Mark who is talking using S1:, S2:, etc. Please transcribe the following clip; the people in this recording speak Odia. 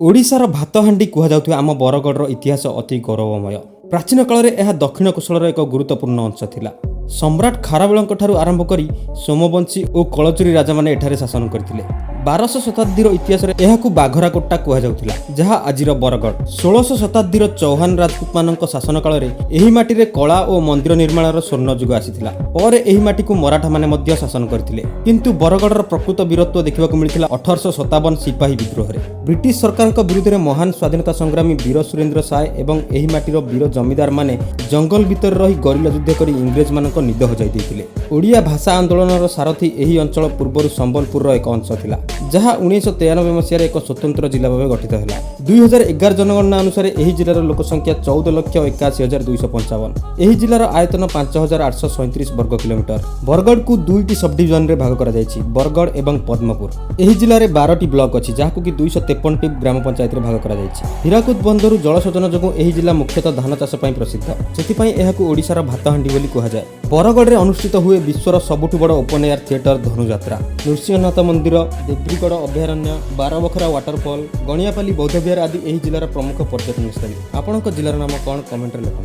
S1: ओडिशार भातहांडी कुहाଯାଉଥିବା ଆମ ବରଗଡ଼ର ଇତିହାସ ଅତି ଗୌରବମୟ। ପ୍ରାଚୀନ କାଳରେ ଏହା ଦକ୍ଷିଣ କୋଶଳର ଏକ ଗୁରୁତ୍ୱପୂର୍ଣ୍ଣ ଅଂଶ ଥିଲା। ସମ୍ରାଟ ଖାରବେଳଙ୍କ ଠାରୁ ଆରମ୍ଭ କରି ସୋମବଂଶୀ ଓ କଳଚୁରୀ ରାଜାମାନେ ଏଠାରେ ଶାସନ କରିଥିଲେ। 12ଶ ଶତାବ୍ଦୀର ଇତିହାସରେ ଏହାକୁ ବାଘରାକୋଟା କୁହାଯାଉଥିଲା, ଯାହା ଆଜିର ବରଗଡ଼। 16ଶ ଶତାବ୍ଦୀର ଚୌହାନ ରାଜପୁତମାନଙ୍କ ଶାସନ କାଳରେ ଏହି ମାଟିରେ କଳା ଓ ମନ୍ଦିର ନିର୍ମାଣର ସ୍ୱର୍ଣ୍ଣ ଯୁଗ ଆସିଥିଲା। ପରେ ଏହି ମାଟିକୁ ମରାଠାମାନେ ମଧ୍ୟ ଶାସନ କରିଥିଲେ। କିନ୍ତୁ ବରଗଡ଼ର ପ୍ରକୃତ ବୀରତ୍ୱ ଦେଖିବାକୁ ମିଳିଥିଲା 1857 ସିପାହୀ ବିଦ୍ରୋହରେ। ବ୍ରିଟିଶ ସରକାରଙ୍କ ବିରୁଦ୍ଧରେ ମହାନ ସ୍ୱାଧୀନତା ସଂଗ୍ରାମୀ ବୀର ସୁରେନ୍ଦ୍ର ସାଏ ଏବଂ ଏହି ମାଟିର ବୀର ଜମିଦାରମାନେ ଜଙ୍ଗଲ ଭିତରେ ରହି ଗରିଲା ଯୁଦ୍ଧ କରି ଇଂରେଜମାନଙ୍କ ନିଦ ହଜାଇ ଦେଇଥିଲେ। ଓଡ଼ିଆ ଭାଷା ଆନ୍ଦୋଳନର ସାରଥୀ ଏହି ଅଞ୍ଚଳ ପୂର୍ବରୁ ସମ୍ବଲପୁରର ଏକ ଅଂଶ ଥିଲା, ଯାହା 1993 ମସିହାରେ ଏକ ସ୍ୱତନ୍ତ୍ର ଜିଲ୍ଲା ଭାବେ ଗଠିତ ହେଲା। 2011 ଜନଗଣନା ଅନୁସାରେ ଏହି ଜିଲ୍ଲାର ଲୋକସଂଖ୍ୟା 14,81,255। ଏହି ଜିଲ୍ଲାର ଆୟତନ 5,837 ବର୍ଗ କିଲୋମିଟର। ବରଗଡ଼କୁ ଦୁଇଟି ସବ୍‌ଡିଭିଜନରେ ଭାଗ କରାଯାଇଛି, ବରଗଡ଼ ଏବଂ ପଦ୍ମପୁର। ଏହି ଜିଲ୍ଲାରେ 12ଟି ବ୍ଲକ ଅଛି, ଯାହାକୁ କି 253ଟି ଗ୍ରାମ ପଞ୍ଚାୟତରେ ଭାଗ କରାଯାଇଛି। ହୀରାକୁଦ ବନ୍ଧରୁ ଜଳସେଚନ ଯୋଗୁଁ ଏହି ଜିଲ୍ଲା ମୁଖ୍ୟତଃ ଧାନ ଚାଷ ପାଇଁ ପ୍ରସିଦ୍ଧ। ସେଥିପାଇଁ ଏହାକୁ ଓଡ଼ିଶାର ଭାତହାଣ୍ଡି ବୋଲି କୁହାଯାଏ। ବରଗଡ଼ରେ ଅନୁଷ୍ଠିତ ହୁଏ ବିଶ୍ୱର ସବୁଠୁ ବଡ଼ open air theatre Dhanuyatra. Nrusinghanath ମନ୍ଦିର, ଦେବ୍ରିଗଡ଼ ଅଭୟାରଣ୍ୟ, ବାରବଖରା ୱାଟରଫଲ୍, ଗଣିଆପାଲି ବୌଦ୍ଧବିହାର ଆଦି ଏହି ଜିଲ୍ଲାର ପ୍ରମୁଖ ପର୍ଯ୍ୟଟନ ସ୍ଥଳୀ। ଆପଣଙ୍କ ଜିଲ୍ଲାର ନାମ କ'ଣ? କମେଣ୍ଟରେ ଲେଖନ୍ତୁ।